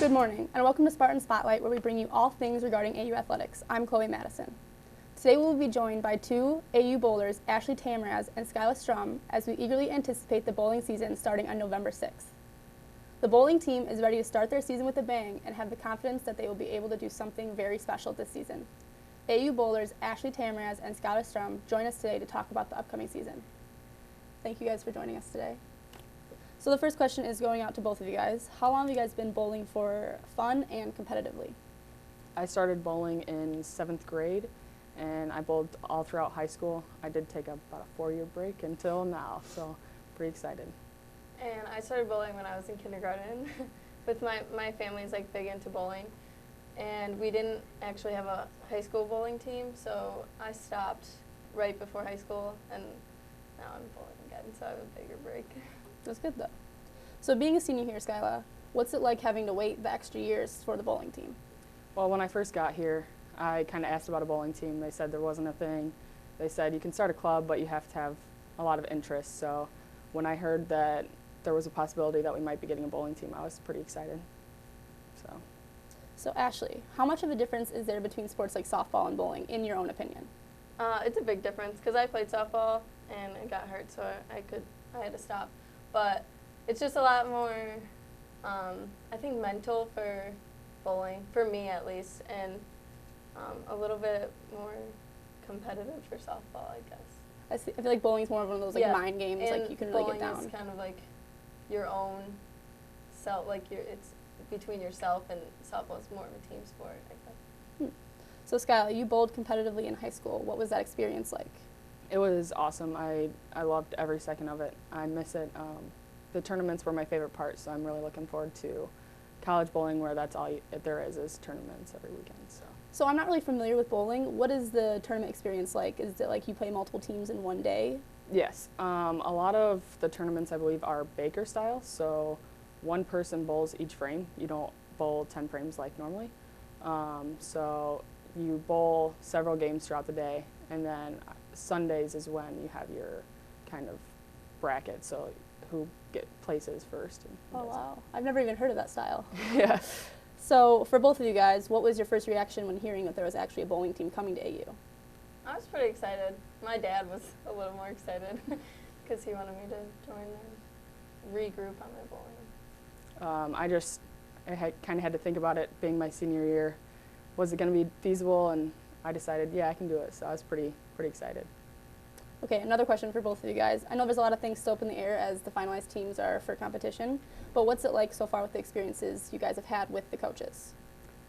Good morning, and welcome to Spartan Spotlight, where we bring you all things regarding AU athletics. I'm Chloe Madison. Today we will be joined by two AU bowlers, Ashley Tamraz and Skyla Strum, as we eagerly anticipate the bowling season starting on November 6th. The bowling team is ready to start their season with a bang and have the confidence that they will be able to do something very special this season. AU bowlers Ashley Tamraz and Skyla Strum join us today to talk about the upcoming season. Thank you guys for joining us today. So the first question is going out to both of you guys. How long have you guys been bowling for fun and competitively? I started bowling in 7th grade, and I bowled all throughout high school. I did take about a 4-year break until now, so pretty excited. And I started bowling when I was in kindergarten. With my family's like big into bowling, and we didn't actually have a high school bowling team, so I stopped right before high school, and now I'm bowling again, so I have a bigger break. That's good though. So being a senior here, Skyla, what's it like having to wait the extra years for the bowling team? Well, when I first got here, I kind of asked about a bowling team. They said there wasn't a thing. They said you can start a club, but you have to have a lot of interest. So when I heard that there was a possibility that we might be getting a bowling team, I was pretty excited. So Ashley, how much of a difference is there between sports like softball and bowling, in your own opinion? It's a big difference because I played softball and I got hurt, so I had to stop. But it's just a lot more, I think, mental for bowling, for me at least, and a little bit more competitive for softball, I guess. I feel like bowling is more of one of those like mind games, and like you can really get down. bowling is kind of like your own self, like it's between yourself, and softball is more of a team sport, I guess. So Skyla, you bowled competitively in high school. What was that experience like? It was awesome. I loved every second of it. I miss it. The tournaments were my favorite part, so I'm really looking forward to college bowling, where that's all there is tournaments every weekend. So I'm not really familiar with bowling. What is the tournament experience like? Is it like you play multiple teams in one day? Yes. A lot of the tournaments, I believe, are Baker style, so one person bowls each frame. You don't bowl 10 frames like normally. So you bowl several games throughout the day, and then Sundays is when you have your kind of bracket, so who get places first. Oh, wow. I've never even heard of that style. Yeah. So for both of you guys, what was your first reaction when hearing that there was actually a bowling team coming to AU? I was pretty excited. My dad was a little more excited because he wanted me to join and regroup on my bowling. I kind of had to think about it being my senior year. Was it going to be feasible? And I decided, yeah, I can do it. So I was pretty excited. Okay, another question for both of you guys. I know there's a lot of things still up in the air as the finalized teams are for competition, but what's it like so far with the experiences you guys have had with the coaches?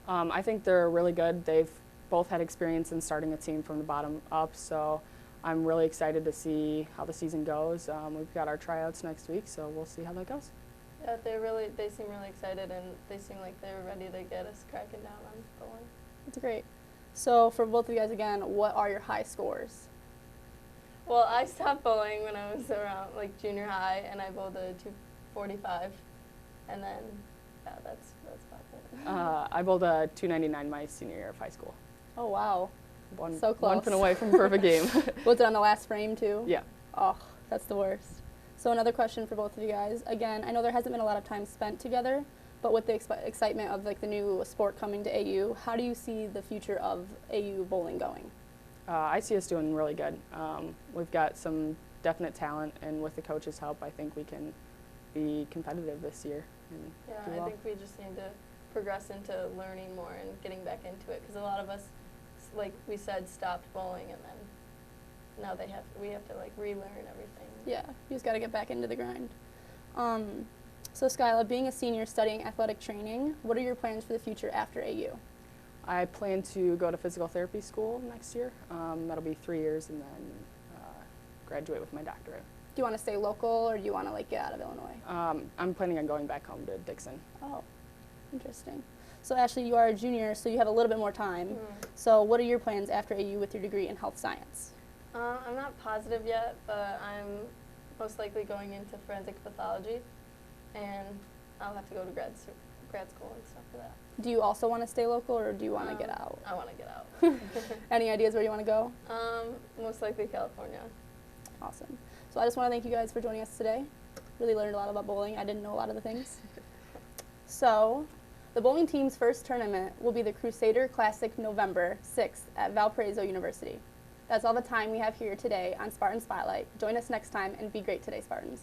I think they're really good. They've both had experience in starting a team from the bottom up, so I'm really excited to see how the season goes. We've got our tryouts next week, so we'll see how that goes. Yeah, they seem really excited, and they seem like they're ready to get us cracking down on bowling. That's great. So for both of you guys again, what are your high scores? Well, I stopped bowling when I was around like junior high, and I bowled a 245, and then yeah, that's about it. I bowled a 299 my senior year of high school. Oh wow, so close. One pin away from a perfect game. Was it on the last frame too? Yeah. Oh, that's the worst. So another question for both of you guys. Again, I know there hasn't been a lot of time spent together, but with the excitement of like the new sport coming to AU, how do you see the future of AU bowling going? I see us doing really good. We've got some definite talent, and with the coaches' help, I think we can be competitive this year. And do well. I think we just need to progress into learning more and getting back into it, because a lot of us, like we said, stopped bowling, and then now we have to like relearn everything. Yeah, you just got to get back into the grind. So Skyla, being a senior studying athletic training, what are your plans for the future after AU? I plan to go to physical therapy school next year. That'll be 3 years, and then graduate with my doctorate. Do you want to stay local, or do you want to like get out of Illinois? I'm planning on going back home to Dixon. Oh, interesting. So Ashley, you are a junior, so you have a little bit more time. Mm-hmm. So what are your plans after AU with your degree in health science? I'm not positive yet, but I'm most likely going into forensic pathology, and I'll have to go to grad school and stuff for that. Do you also want to stay local, or do you want to get out? I want to get out. Any ideas where you want to go? Most likely California. Awesome. So I just want to thank you guys for joining us today. Really learned a lot about bowling. I didn't know a lot of the things. So The bowling team's first tournament will be the Crusader Classic November 6th at Valparaiso University. That's all the time we have here today on Spartan Spotlight. Join us next time and be great today, Spartans.